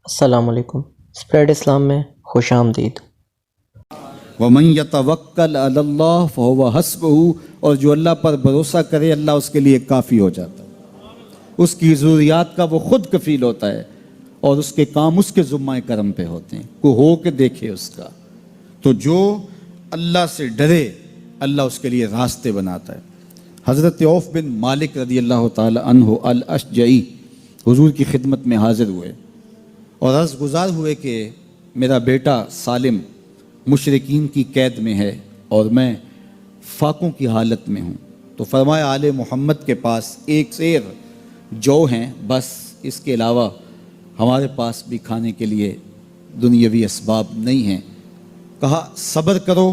السلام علیکم، اسپریڈ اسلام میں خوش آمدید۔ وَمَن يَتَوَكَّلْ عَلَى اللَّهِ فَهُوَ حَسْبُهُ، اور جو اللہ پر بھروسہ کرے اللہ اس کے لیے کافی ہو جاتا ہے، اس کی ضروریات کا وہ خود کفیل ہوتا ہے اور اس کے کام اس کے ذمہ کرم پہ ہوتے ہیں، کو ہو کے دیکھے اس کا۔ تو جو اللہ سے ڈرے اللہ اس کے لیے راستے بناتا ہے۔ حضرت عوف بن مالک رضی اللہ تعالی عنہ الاشجعی حضور کی خدمت میں حاضر ہوئے اور عرض گزار ہوئے کہ میرا بیٹا سالم مشرکین کی قید میں ہے اور میں فاقوں کی حالت میں ہوں، تو فرمایا آل محمد کے پاس ایک سیر جو ہیں، بس اس کے علاوہ ہمارے پاس بھی کھانے کے لیے دنیاوی اسباب نہیں ہیں۔ کہا صبر کرو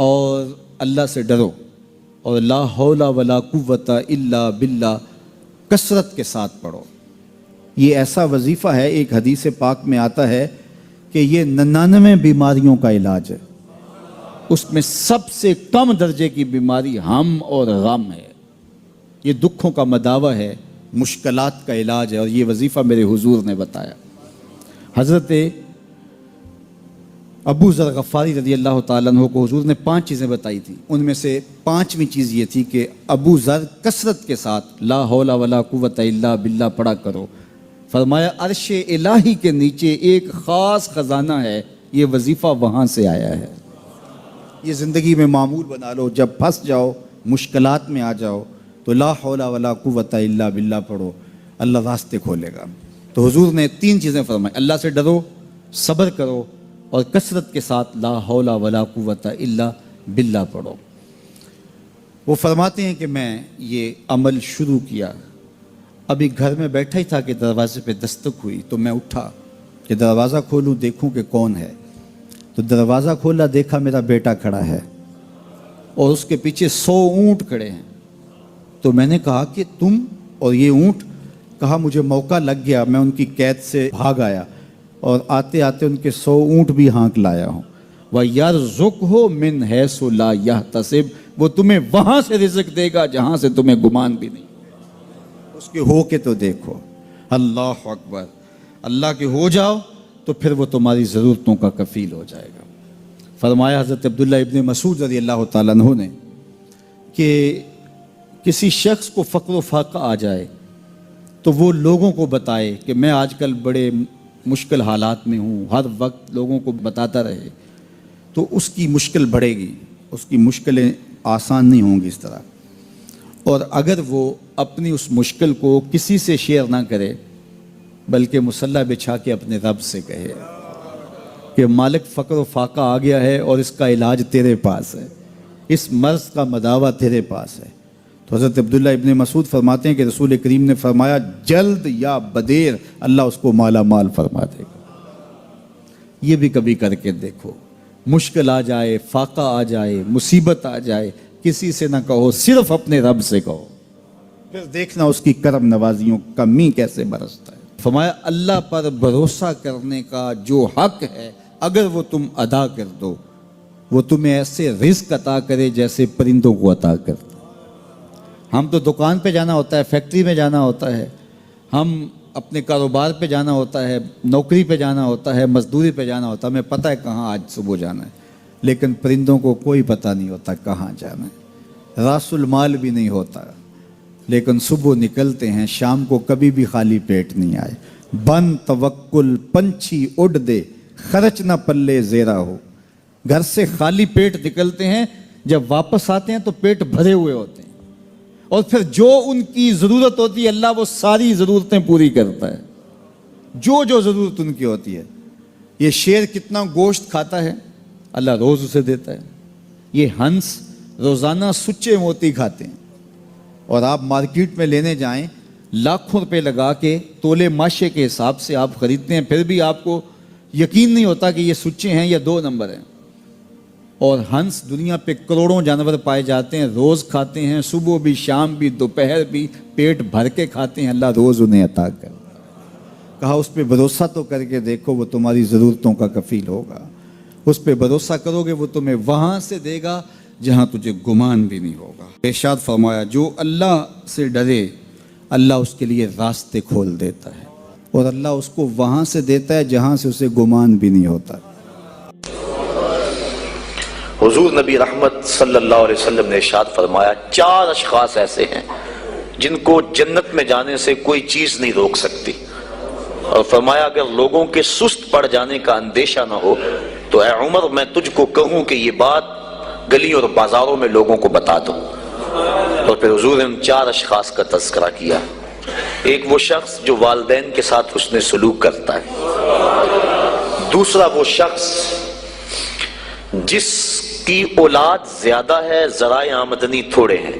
اور اللہ سے ڈرو اور لا حول ولا قوت الا باللہ کثرت کے ساتھ پڑھو۔ یہ ایسا وظیفہ ہے، ایک حدیث پاک میں آتا ہے کہ یہ 99 بیماریوں کا علاج ہے، اس میں سب سے کم درجے کی بیماری ہم اور غم ہے، یہ دکھوں کا مداوع ہے، مشکلات کا علاج ہے، اور یہ وظیفہ میرے حضور نے بتایا۔ حضرت ابو ذر غفاری رضی اللہ تعالیٰ عنہ کو حضور نے 5 چیزیں بتائی تھی، ان میں سے 5ویں چیز یہ تھی کہ ابو ذر کثرت کے ساتھ لا حول ولا قوت الا باللہ پڑھا کرو۔ فرمایا عرش الہی کے نیچے ایک خاص خزانہ ہے، یہ وظیفہ وہاں سے آیا ہے، یہ زندگی میں معمول بنا لو، جب پھنس جاؤ مشکلات میں آ جاؤ تو لا حول ولا قوت الا باللہ پڑھو، اللہ راستے کھولے گا۔ تو حضور نے 3 چیزیں فرمائی، اللہ سے ڈرو، صبر کرو اور کثرت کے ساتھ لا حول ولا قوت الا باللہ پڑھو۔ وہ فرماتے ہیں کہ میں یہ عمل شروع کیا، ابھی گھر میں بیٹھا ہی تھا کہ دروازے پہ دستک ہوئی، تو میں اٹھا کہ دروازہ کھولوں دیکھوں کہ کون ہے، تو دروازہ کھولا، دیکھا میرا بیٹا کھڑا ہے اور اس کے پیچھے 100 اونٹ کھڑے ہیں۔ تو میں نے کہا کہ تم اور یہ اونٹ؟ کہا مجھے موقع لگ گیا، میں ان کی قید سے بھاگ آیا اور آتے آتے ان کے 100 اونٹ بھی ہانک لایا ہوں۔ وَيَرْزُقْهُ مِنْ حَيْثُ لَا يَحْتَسِبُ، وہ تمہیں وہاں سے رزق دے گا جہاں سے تمہیں گمان بھی نہیں، اس کے ہو کے تو دیکھو۔ اللہ اکبر، اللہ کے ہو جاؤ تو پھر وہ تمہاری ضرورتوں کا کفیل ہو جائے گا۔ فرمایا حضرت عبداللہ ابن مسعود رضی اللہ تعالیٰ عنہ نے کہ کسی شخص کو فقر و فاقہ آ جائے تو وہ لوگوں کو بتائے کہ میں آج کل بڑے مشکل حالات میں ہوں، ہر وقت لوگوں کو بتاتا رہے تو اس کی مشکل بڑھے گی، اس کی مشکلیں آسان نہیں ہوں گی اس طرح۔ اور اگر وہ اپنی اس مشکل کو کسی سے شیئر نہ کرے بلکہ مصلی بچھا کے اپنے رب سے کہے کہ مالک فقر و فاقہ آ گیا ہے اور اس کا علاج تیرے پاس ہے، اس مرض کا مداوع تیرے پاس ہے، تو حضرت عبداللہ ابن مسعود فرماتے ہیں کہ رسول کریم نے فرمایا جلد یا بدیر اللہ اس کو مالا مال فرما دے گا۔ یہ بھی کبھی کر کے دیکھو، مشکل آ جائے، فاقہ آ جائے، مصیبت آ جائے، کسی سے نہ کہو، صرف اپنے رب سے کہو، پھر دیکھنا اس کی کرم نوازیوں کا می کیسے برستا ہے۔ فرمایا اللہ پر بھروسہ کرنے کا جو حق ہے اگر وہ تم ادا کر دو، وہ تمہیں ایسے رزق عطا کرے جیسے پرندوں کو عطا کرتا۔ ہم تو دکان پہ جانا ہوتا ہے، فیکٹری میں جانا ہوتا ہے، ہم اپنے کاروبار پہ جانا ہوتا ہے، نوکری پہ جانا ہوتا ہے، مزدوری پہ جانا ہوتا ہے، ہمیں پتہ ہے کہاں آج صبح جانا ہے، لیکن پرندوں کو کوئی پتہ نہیں ہوتا کہاں جانا ہے، راس المال بھی نہیں ہوتا، لیکن صبح نکلتے ہیں، شام کو کبھی بھی خالی پیٹ نہیں آئے۔ بن توکل پنچھی اڑ دے، خرچ نہ پلے زیرا ہو، گھر سے خالی پیٹ نکلتے ہیں، جب واپس آتے ہیں تو پیٹ بھرے ہوئے ہوتے ہیں، اور پھر جو ان کی ضرورت ہوتی ہے اللہ وہ ساری ضرورتیں پوری کرتا ہے، جو ضرورت ان کی ہوتی ہے۔ یہ شیر کتنا گوشت کھاتا ہے اللہ روز اسے دیتا ہے، یہ ہنس روزانہ سچے موتی کھاتے ہیں، اور آپ مارکیٹ میں لینے جائیں لاکھوں روپے لگا کے تولے ماشے کے حساب سے آپ خریدتے ہیں، پھر بھی آپ کو یقین نہیں ہوتا کہ یہ سچے ہیں یا 2 نمبر ہیں۔ اور ہنس دنیا پہ کروڑوں جانور پائے جاتے ہیں، روز کھاتے ہیں، صبح بھی، شام بھی، دوپہر بھی، پیٹ بھر کے کھاتے ہیں، اللہ روز انہیں عطا کر۔ کہا اس پہ بھروسہ تو کر کے دیکھو، وہ تمہاری ضرورتوں کا کفیل ہوگا، اس پہ بھروسہ کرو گے وہ تمہیں وہاں سے دے گا جہاں تجھے گمان بھی نہیں ہوگا۔ ارشاد فرمایا جو اللہ سے ڈرے اللہ اس کے لیے راستے کھول دیتا ہے۔ اور اللہ اس کو وہاں سے دیتا ہے جہاں سے اسے گمان بھی نہیں ہوتا۔ حضور نبی رحمت صلی اللہ علیہ وسلم نے ارشاد فرمایا 4 اشخاص ایسے ہیں جن کو جنت میں جانے سے کوئی چیز نہیں روک سکتی، اور فرمایا اگر لوگوں کے سست پڑ جانے کا اندیشہ نہ ہو تو اے عمر میں تجھ کو کہوں کہ یہ بات گلی اور بازاروں میں لوگوں کو بتا دو۔ اور پھر حضور نے ان 4 اشخاص کا تذکرہ کیا۔ ایک وہ شخص جو والدین کے ساتھ حسن سلوک کرتا ہے، دوسرا وہ شخص جس کی اولاد زیادہ ہے ذرائع آمدنی تھوڑے ہیں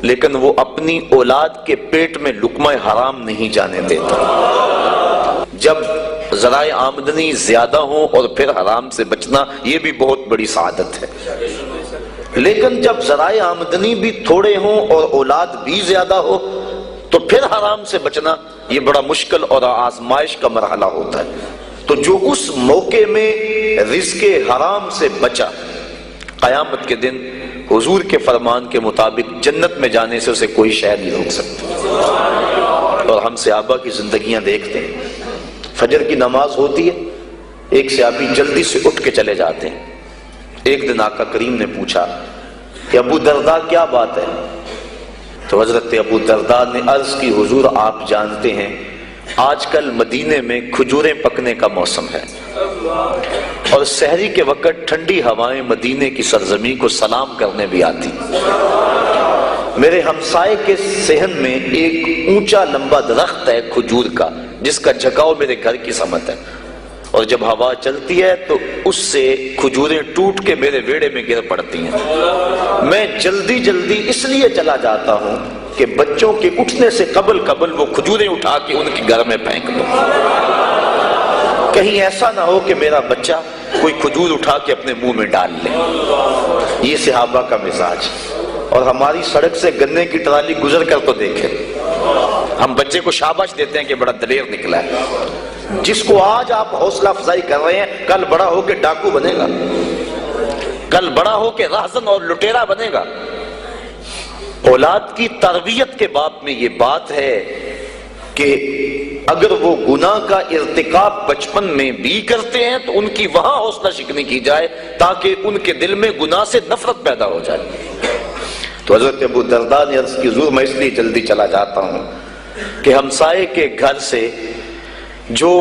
لیکن وہ اپنی اولاد کے پیٹ میں لقمہ حرام نہیں جانے دیتا۔ جب ذرائع آمدنی زیادہ ہوں اور پھر حرام سے بچنا یہ بھی بہت بڑی سعادت ہے، لیکن جب ذرائع آمدنی بھی تھوڑے ہوں اور اولاد بھی زیادہ ہو تو پھر حرام سے بچنا یہ بڑا مشکل اور آزمائش کا مرحلہ ہوتا ہے۔ تو جو اس موقع میں رزق حرام سے بچا، قیامت کے دن حضور کے فرمان کے مطابق جنت میں جانے سے اسے کوئی شے نہیں روک سکتا۔ اور ہم صحابہ کی زندگیاں دیکھتے ہیں، فجر کی نماز ہوتی ہے، ایک صحابی جلدی سے اٹھ کے چلے جاتے ہیں۔ ایک دن آقا کریم نے پوچھا کہ ابو درداء کیا بات ہے؟ تو حضرت ابو درداء نے عرض کی حضور آپ جانتے ہیں آج کل مدینے میں کھجوریں پکنے کا موسم ہے اور سحری کے وقت ٹھنڈی ہوائیں مدینے کی سرزمین کو سلام کرنے بھی آتی۔ میرے ہمسائے کے صحن میں ایک اونچا لمبا درخت ہے کھجور کا جس کا جھکاؤ میرے گھر کی سمت ہے، اور جب ہوا چلتی ہے تو اس سے کھجوریں ٹوٹ کے میرے ویڑے میں گر پڑتی ہیں۔ میں جلدی جلدی اس لیے چلا جاتا ہوں کہ بچوں کے اٹھنے سے قبل وہ کھجوریں اٹھا کے ان کے گھر میں پھینک دو، کہیں ایسا نہ ہو کہ میرا بچہ کوئی کھجور اٹھا کے اپنے منہ میں ڈال لے۔ یہ صحابہ کا مزاج۔ اور ہماری سڑک سے گنے کی ٹرالی گزر کر تو دیکھیں، ہم بچے کو شاباش دیتے ہیں کہ بڑا دلیر نکلا ہے۔ جس کو آج آپ حوصلہ افزائی کر رہے ہیں کل بڑا ہو کے ڈاکو بنے گا، کل بڑا ہو کے راہزن اور لٹیرا بنے گا۔ اولاد کی تربیت کے باب میں یہ بات ہے کہ اگر وہ گناہ کا ارتکاب بچپن میں بھی کرتے ہیں تو ان کی وہاں حوصلہ شکنی کی جائے تاکہ ان کے دل میں گناہ سے نفرت پیدا ہو جائے۔ تو حضرت ابو درداء نے عرض کی حضور میں اس لیے جلدی چلا جاتا ہوں کہ ہمسائے کے گھر سے جو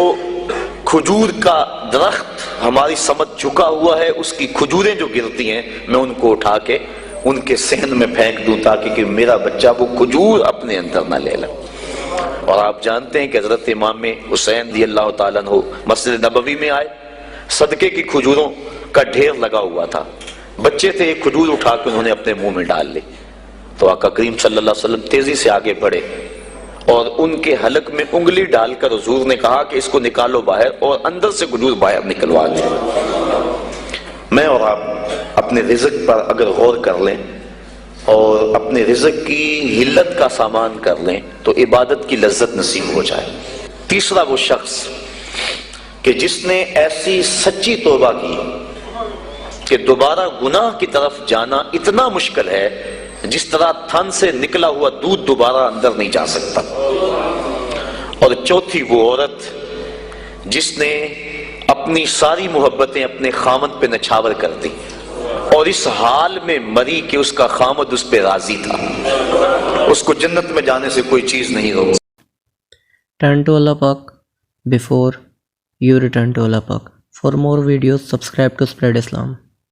کھجور کا درخت ہماری سمت جھکا ہوا ہے اس کی کھجوریں جو گرتی ہیں میں ان کو اٹھا کے ان کے صحن میں پھینک دوں تاکہ کہ میرا بچہ وہ کھجور اپنے اندر نہ لے لے۔ اور آپ جانتے ہیں کہ حضرت امام حسین رضی اللہ تعالیٰ عنہ مسجد نبوی میں آئے، صدقے کی کھجوروں کا ڈھیر لگا ہوا تھا، بچے تھے، ایک کھجور اٹھا کے انہوں نے اپنے منہ میں ڈال لی۔ تو آقا کریم صلی اللہ علیہ وسلم تیزی سے آگے بڑھے اور ان کے حلق میں انگلی ڈال کر حضور نے کہا کہ اس کو نکالو باہر اور اندر سے کھجور باہر نکلوا دیں۔ میں اور آپ اپنے رزق پر اگر غور کر لیں اور اپنے رزق کی حلت کا سامان کر لیں تو عبادت کی لذت نصیب ہو جائے۔ تیسرا وہ شخص کہ جس نے ایسی سچی توبہ کی کہ دوبارہ گناہ کی طرف جانا اتنا مشکل ہے جس طرح تھن سے نکلا ہوا دودھ دوبارہ اندر نہیں جا سکتا۔ اور چوتھی وہ عورت جس نے اپنی ساری محبتیں اپنے خامد پہ نچھاور کر دی اور اس حال میں مری کہ اس کا خامد اس پہ راضی تھا، اس کو جنت میں جانے سے کوئی چیز نہیں روک۔ Turn to Allah Pak before you return to Allah Pak. For more videos, subscribe to Spread Islam.